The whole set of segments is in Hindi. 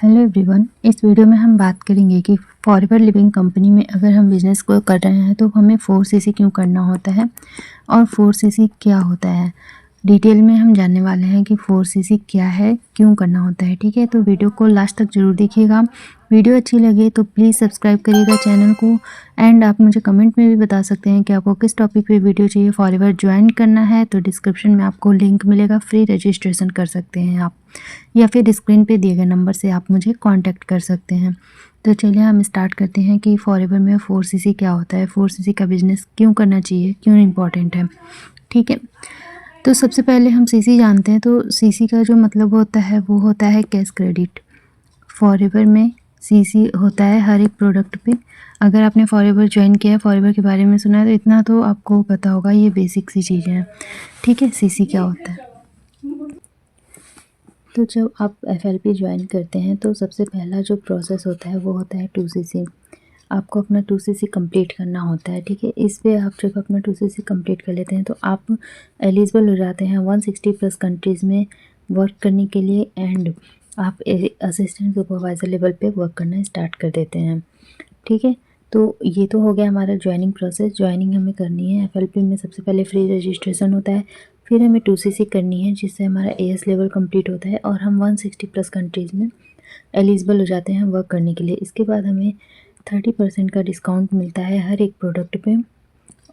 हेलो एवरीवन, इस वीडियो में हम बात करेंगे कि फॉरएवर लिविंग कंपनी में अगर हम बिज़नेस को कर रहे हैं तो हमें 4cc क्यों करना होता है और 4cc क्या होता है। डिटेल में हम जानने वाले हैं कि 4cc क्या है, क्यों करना होता है। ठीक है, तो वीडियो को लास्ट तक ज़रूर देखिएगा। वीडियो अच्छी लगे तो प्लीज़ सब्सक्राइब करिएगा चैनल को। एंड आप मुझे कमेंट में भी बता सकते हैं कि आपको किस टॉपिक पे वीडियो चाहिए। फॉरएवर ज्वाइन करना है तो डिस्क्रिप्शन में आपको लिंक मिलेगा, फ्री रजिस्ट्रेशन कर सकते हैं आप, या फिर स्क्रीन पे दिए गए नंबर से आप मुझे कांटेक्ट कर सकते हैं। तो चलिए हम स्टार्ट करते हैं कि फॉरएवर में 4cc क्या होता है, 4cc का बिज़नेस क्यों करना चाहिए, क्यों इम्पोर्टेंट है। ठीक है, तो सबसे पहले हम सीसी जानते हैं। तो सीसी का जो मतलब होता है वो होता है कैश क्रेडिट। फॉरएवर में सीसी होता है हर एक प्रोडक्ट पे। अगर आपने फॉरएवर ज्वाइन किया है, फॉरएवर के बारे में सुना है तो इतना तो आपको पता होगा, ये बेसिक सी चीज़ें हैं। ठीक है, सीसी क्या होता है। तो जब आप एफएलपी ज्वाइन करते हैं तो सबसे पहला जो प्रोसेस होता है वो होता है 2cc। आपको अपना 2cc कंप्लीट करना होता है। ठीक है, इस पे आप जब अपना 2cc कंप्लीट कर लेते हैं तो आप एलिजिबल हो जाते हैं 160 प्लस कंट्रीज़ में वर्क करने के लिए। एंड आप असिस्टेंट सुपरवाइज़र लेवल पे वर्क करना स्टार्ट कर देते हैं। ठीक है, तो ये तो हो गया हमारा ज्वाइनिंग प्रोसेस। ज्वाइनिंग हमें करनी है एफएलपी में, सबसे पहले फ्री रजिस्ट्रेशन होता है, फिर हमें 2cc करनी है जिससे हमारा एएस लेवल कंप्लीट होता है और हम 160 प्लस कंट्रीज़ में एलिजिबल हो जाते हैं वर्क करने के लिए। इसके बाद हमें 30% का डिस्काउंट मिलता है हर एक प्रोडक्ट पे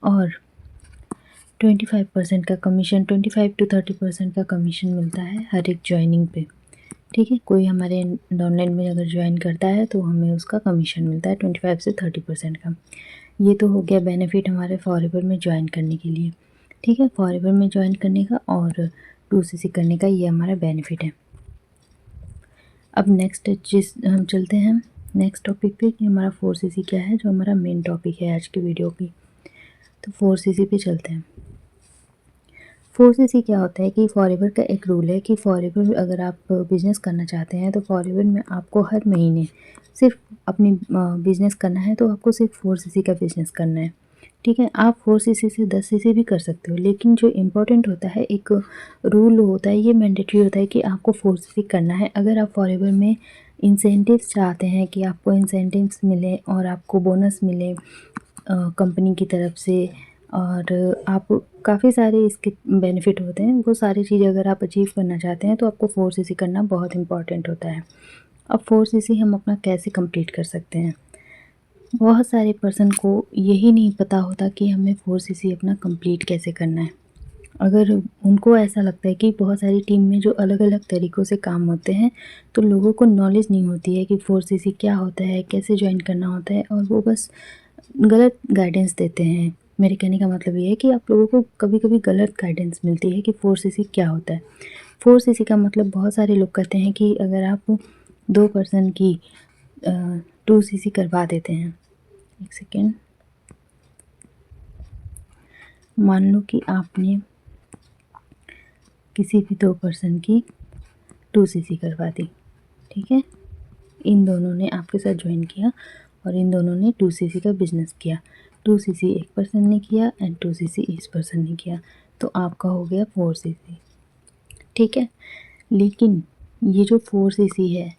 और 25% का कमीशन, 25 to 30% का कमीशन मिलता है हर एक ज्वाइनिंग पे। ठीक है, कोई हमारे डाउनलाइन में अगर ज्वाइन करता है तो हमें उसका कमीशन मिलता है 25 से 30% का। ये तो हो गया बेनिफिट हमारे फॉरएवर में ज्वाइन करने के लिए। ठीक है, फॉरएवर में ज्वाइन करने का और 2cc करने का ये हमारा बेनिफिट है। अब नेक्स्ट जिस हम चलते हैं नेक्स्ट टॉपिक पे कि हमारा 4cc क्या है, जो हमारा मेन टॉपिक है आज की वीडियो की। तो 4cc पे चलते हैं। 4cc क्या होता है कि फॉरएवर का एक रूल है कि फॉरएवर अगर आप बिज़नेस करना चाहते हैं तो फॉरएवर में आपको हर महीने सिर्फ अपनी बिज़नेस करना है, तो आपको सिर्फ 4cc का बिज़नेस करना है। ठीक है, आप 4cc से 10cc भी कर सकते हो, लेकिन जो इम्पोर्टेंट होता है एक रूल होता है, ये मैंडेटरी होता है कि आपको 4cc करना है। अगर आप फॉरएवर में इंसेंटिव्स चाहते हैं कि आपको इंसेंटिव्स मिले और आपको बोनस मिले कंपनी की तरफ से, और आप काफ़ी सारे इसके बेनिफिट होते हैं, वो सारी चीज़ें अगर आप अचीव करना चाहते हैं तो आपको 4cc करना बहुत इम्पॉर्टेंट होता है। अब 4cc हम अपना कैसे कंप्लीट कर सकते हैं। बहुत सारे पर्सन को यही नहीं पता होता कि हमें 4cc अपना कंप्लीट कैसे करना है। अगर उनको ऐसा लगता है कि बहुत सारी टीम में जो अलग अलग तरीक़ों से काम होते हैं, तो लोगों को नॉलेज नहीं होती है कि 4cc क्या होता है, कैसे ज्वाइन करना होता है, और वो बस गलत गाइडेंस देते हैं। मेरे कहने का मतलब ये है कि आप लोगों को कभी कभी गलत गाइडेंस मिलती है कि 4cc क्या होता है। 4cc का मतलब बहुत सारे लोग कहते हैं कि अगर आप 2 पर्सन की 2cc करवा देते हैं, एक सेकेंड, मान लो कि आपने किसी भी 2 पर्सन की 2cc करवा दी। ठीक है, इन दोनों ने आपके साथ ज्वाइन किया और इन दोनों ने 2cc का बिज़नेस किया। 2cc एक पर्सन ने किया एंड 2cc इस पर्सन ने किया, तो आपका हो गया 4cc। ठीक है, लेकिन ये जो 4cc है,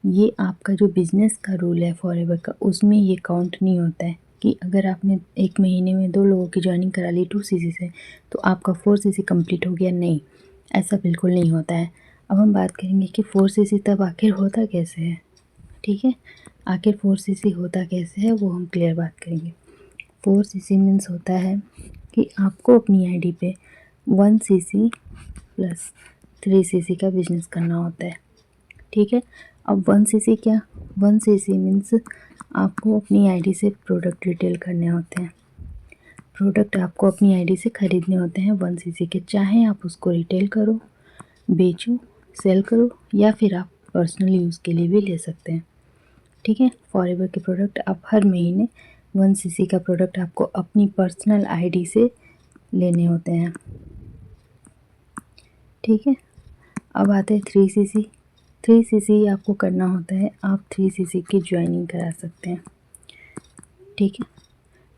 ये आपका जो बिज़नेस का रूल है फॉरएवर का, उसमें ये काउंट नहीं होता है कि अगर आपने एक महीने में 2 लोगों की ज्वाइनिंग करा ली 2cc से तो आपका 4cc कंप्लीट हो गया। नहीं, ऐसा बिल्कुल नहीं होता है। अब हम बात करेंगे कि 4cc तब आखिर होता कैसे है। ठीक है, आखिर 4cc होता कैसे है वो हम क्लियर बात करेंगे। 4cc मीन्स होता है कि आपको अपनी आईडी पे 1cc प्लस 3cc का बिज़नेस करना होता है। ठीक है, अब 1cc क्या, 1cc मीन्स आपको अपनी आईडी से प्रोडक्ट रिटेल करने होते हैं। प्रोडक्ट आपको अपनी आईडी से ख़रीदने होते हैं 1cc के, चाहे आप उसको रिटेल करो, बेचो, सेल करो, या फिर आप पर्सनल यूज़ के लिए भी ले सकते हैं। ठीक है, फॉरएवर के प्रोडक्ट आप हर महीने 1cc का प्रोडक्ट आपको अपनी पर्सनल आईडी से लेने होते हैं। ठीक है, अब आते हैं 3cc। 3cc आपको करना होता है, आप 3cc की ज्वाइनिंग करा सकते हैं। ठीक है,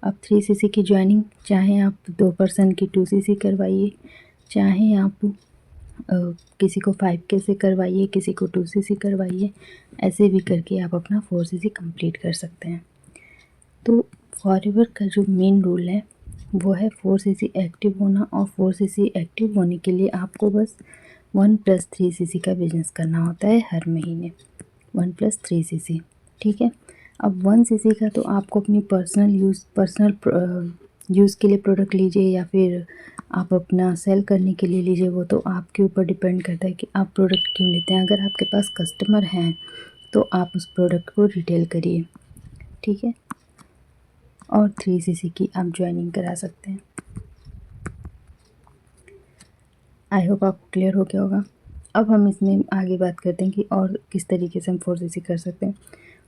अब 3cc की ज्वाइनिंग चाहे आप 2 पर्सन की 2cc करवाइए, चाहे आप किसी को 5K से करवाइए, किसी को 2cc करवाइए, ऐसे भी करके आप अपना 4cc कंप्लीट कर सकते हैं। तो फॉरएवर का जो मेन रूल है वो है 4cc एक्टिव होना, और 4cc एक्टिव होने के लिए आपको बस 1+3cc का बिजनेस करना होता है हर महीने, 1+3cc, ठीक है। अब 1cc का तो आपको अपनी पर्सनल यूज़ के लिए प्रोडक्ट लीजिए या फिर आप अपना सेल करने के लिए लीजिए, वो तो आपके ऊपर डिपेंड करता है कि आप प्रोडक्ट क्यों लेते हैं। अगर आपके पास कस्टमर हैं तो आप उस प्रोडक्ट को रिटेल करिए, ठीक है, और 3cc की आप ज्वाइनिंग करा सकते हैं। आई होप आपको क्लियर हो गया होगा। अब हम इसमें आगे बात करते हैं कि और किस तरीके से हम 4cc कर सकते हैं।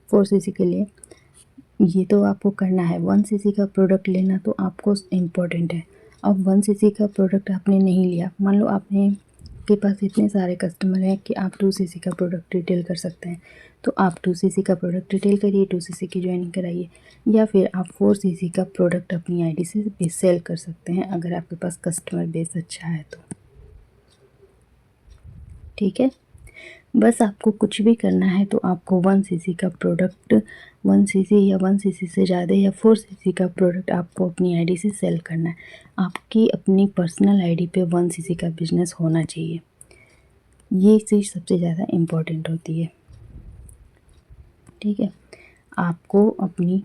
4cc के लिए ये तो आपको करना है, 1cc का प्रोडक्ट लेना तो आपको इम्पोर्टेंट है। अब 1cc का प्रोडक्ट आपने नहीं लिया, मान लो आपने के पास इतने सारे कस्टमर हैं कि आप 2cc का प्रोडक्ट रिटेल कर सकते हैं, तो आप 2cc का प्रोडक्ट रिटेल करिए, 2cc की ज्वाइनिंग कराइए, या फिर आप 4cc का प्रोडक्ट अपनी आईडी से भी सेल कर सकते हैं अगर आपके पास कस्टमर बेस अच्छा है तो, ठीक है। बस आपको कुछ भी करना है तो आपको 1cc का प्रोडक्ट, 1cc या 1cc से ज़्यादा या 4cc का प्रोडक्ट आपको अपनी आईडी से सेल करना है। आपकी अपनी पर्सनल आईडी पे 1cc का बिजनेस होना चाहिए, ये चीज़ सबसे ज़्यादा इम्पोर्टेंट होती है, ठीक है। आपको अपनी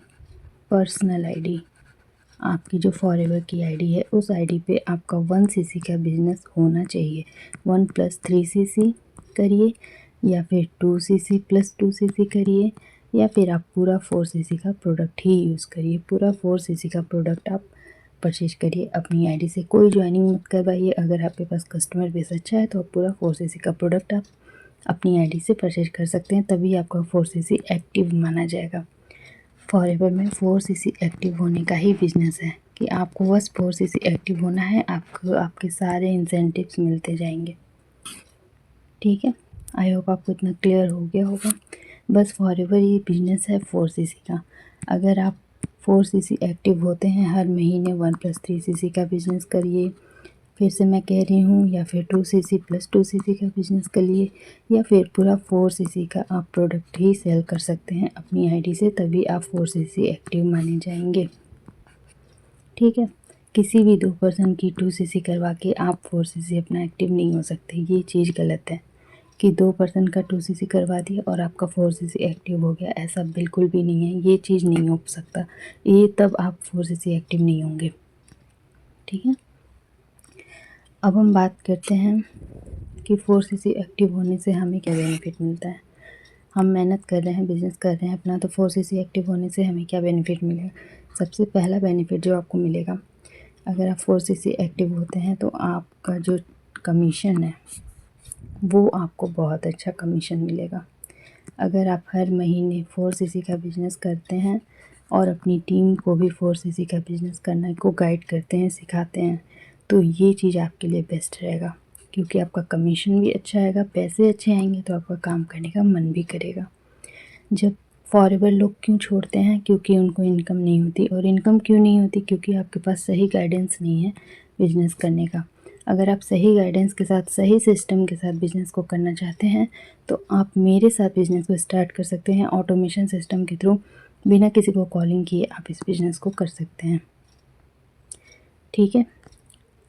पर्सनल आईडी, आपकी जो फॉरएवर की आईडी है उस आईडी पे आपका 1cc का बिजनेस होना चाहिए। 1+3cc करिए या फिर 2cc+2cc करिए, या फिर आप पूरा 4cc का प्रोडक्ट ही यूज़ करिए। पूरा 4cc का प्रोडक्ट आप परचेज करिए अपनी आईडी से, कोई ज्वाइनिंग मत करवाइए। अगर आपके पास कस्टमर बेस अच्छा है तो पूरा 4cc का प्रोडक्ट आप अपनी आईडी से परचेज कर सकते हैं, तभी आपका 4cc एक्टिव माना जाएगा। फॉरएवर में 4cc एक्टिव होने का ही बिजनेस है कि आपको बस 4cc एक्टिव होना है, आपको आपके सारे इंसेंटिव्स मिलते जाएंगे, ठीक है। आई होप आपको इतना क्लियर हो गया होगा। बस फॉरएवर ये बिजनेस है 4cc का। अगर आप 4cc एक्टिव होते हैं हर महीने 1+3cc का बिजनेस करिए, फिर से मैं कह रही हूँ, या फिर 2cc+2cc का बिजनेस करिए, या फिर पूरा 4cc का आप प्रोडक्ट ही सेल कर सकते हैं अपनी आईडी से, तभी आप 4cc एक्टिव माने जाएंगे, ठीक है। किसी भी 2 पर्सन की 2cc करवा के आप 4cc अपना एक्टिव नहीं हो सकते, ये चीज़ गलत है कि 2 पर्सन का 2cc करवा दिया और आपका 4cc एक्टिव हो गया, ऐसा बिल्कुल भी नहीं है, ये चीज़ नहीं हो सकता, ये तब आप 4cc एक्टिव नहीं होंगे, ठीक है। अब हम बात करते हैं कि 4cc एक्टिव होने से हमें क्या बेनिफिट मिलता है। हम मेहनत कर रहे हैं, बिज़नेस कर रहे हैं अपना, तो 4cc एक्टिव होने से हमें क्या बेनिफिट मिलेगा। सबसे पहला बेनिफिट जो आपको मिलेगा, अगर आप 4cc एक्टिव होते हैं तो आपका जो कमीशन है वो आपको बहुत अच्छा कमीशन मिलेगा। अगर आप हर महीने 4cc का बिज़नेस करते हैं और अपनी टीम को भी 4cc का बिज़नेस करने को गाइड करते हैं, सिखाते हैं, तो ये चीज़ आपके लिए बेस्ट रहेगा, क्योंकि आपका कमीशन भी अच्छा आएगा, पैसे अच्छे आएंगे तो आपका काम करने का मन भी करेगा। जब फॉरएवर लोग क्यों छोड़ते हैं, क्योंकि उनको इनकम नहीं होती, और इनकम क्यों नहीं होती, क्योंकि आपके पास सही गाइडेंस नहीं है बिज़नेस करने का। अगर आप सही गाइडेंस के साथ, सही सिस्टम के साथ बिज़नेस को करना चाहते हैं तो आप मेरे साथ बिज़नेस को स्टार्ट कर सकते हैं। ऑटोमेशन सिस्टम के थ्रू बिना किसी को कॉलिंग किए आप इस बिज़नेस को कर सकते हैं, ठीक है।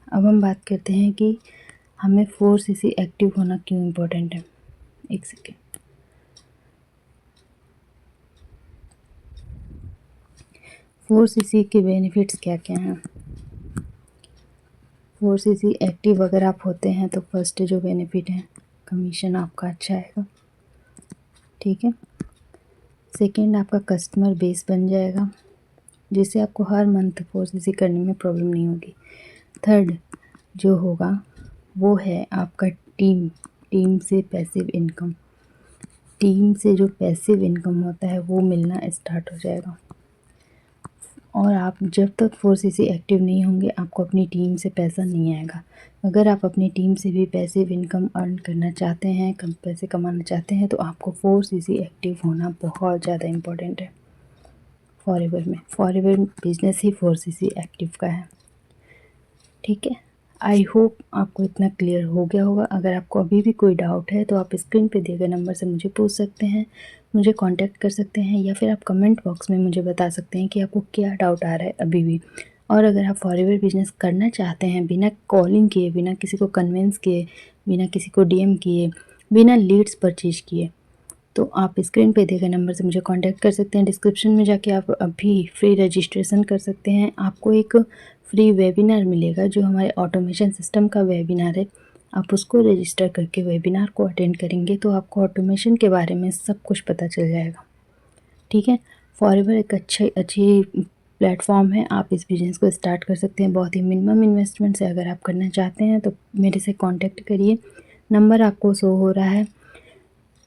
अब हम बात करते हैं कि हमें 4cc एक्टिव होना क्यों इम्पोर्टेंट है। एक सेकेंड, 4cc के बेनिफिट्स क्या क्या हैं। 4cc एक्टिव अगर आप होते हैं तो फर्स्ट जो बेनिफिट है, कमीशन आपका अच्छा आएगा, ठीक है। सेकंड, आपका कस्टमर बेस बन जाएगा, जिससे आपको हर मंथ 4cc करने में प्रॉब्लम नहीं होगी। थर्ड जो होगा वो है आपका टीम से पैसिव इनकम। टीम से जो पैसिव इनकम होता है वो मिलना स्टार्ट हो जाएगा, और आप जब तक 4cc एक्टिव नहीं होंगे आपको अपनी टीम से पैसा नहीं आएगा। अगर आप अपनी टीम से भी पैसिव इनकम अर्न करना चाहते हैं, कम पैसे कमाना चाहते हैं, तो आपको 4cc एक्टिव होना बहुत ज़्यादा इम्पोर्टेंट है फॉरएवर में। फॉरएवर बिजनेस ही 4cc एक्टिव का है, ठीक है। आई होप आपको इतना क्लियर हो गया होगा। अगर आपको अभी भी कोई डाउट है तो आप स्क्रीन पे दिए गए नंबर से मुझे पूछ सकते हैं, मुझे कांटेक्ट कर सकते हैं, या फिर आप कमेंट बॉक्स में मुझे बता सकते हैं कि आपको क्या डाउट आ रहा है अभी भी। और अगर आप फॉरएवर बिजनेस करना चाहते हैं बिना कॉलिंग किए, बिना किसी को कन्विंस किए, बिना किसी को डीएम किए, बिना लीड्स परचेज किए, तो आप स्क्रीन पे दिए गए नंबर से मुझे कांटेक्ट कर सकते हैं। डिस्क्रिप्शन में जाके आप अभी फ्री रजिस्ट्रेशन कर सकते हैं। आपको एक फ्री वेबिनार मिलेगा जो हमारे ऑटोमेशन सिस्टम का वेबिनार है। आप उसको रजिस्टर करके वेबिनार को अटेंड करेंगे तो आपको ऑटोमेशन के बारे में सब कुछ पता चल जाएगा। ठीक है, फॉरएवर एक अच्छी प्लेटफॉर्म है। आप इस बिज़नेस को स्टार्ट कर सकते हैं बहुत ही मिनिमम इन्वेस्टमेंट से। अगर आप करना चाहते हैं तो मेरे से कांटेक्ट करिए, नंबर आपको शो हो रहा है।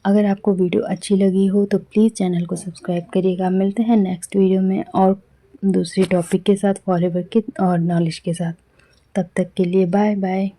अगर आपको वीडियो अच्छी लगी हो तो प्लीज़ चैनल को सब्सक्राइब करिएगा। मिलते हैं नेक्स्ट वीडियो में और दूसरी टॉपिक के साथ, फॉरएवर के और नॉलेज के साथ। तब तक के लिए बाय बाय।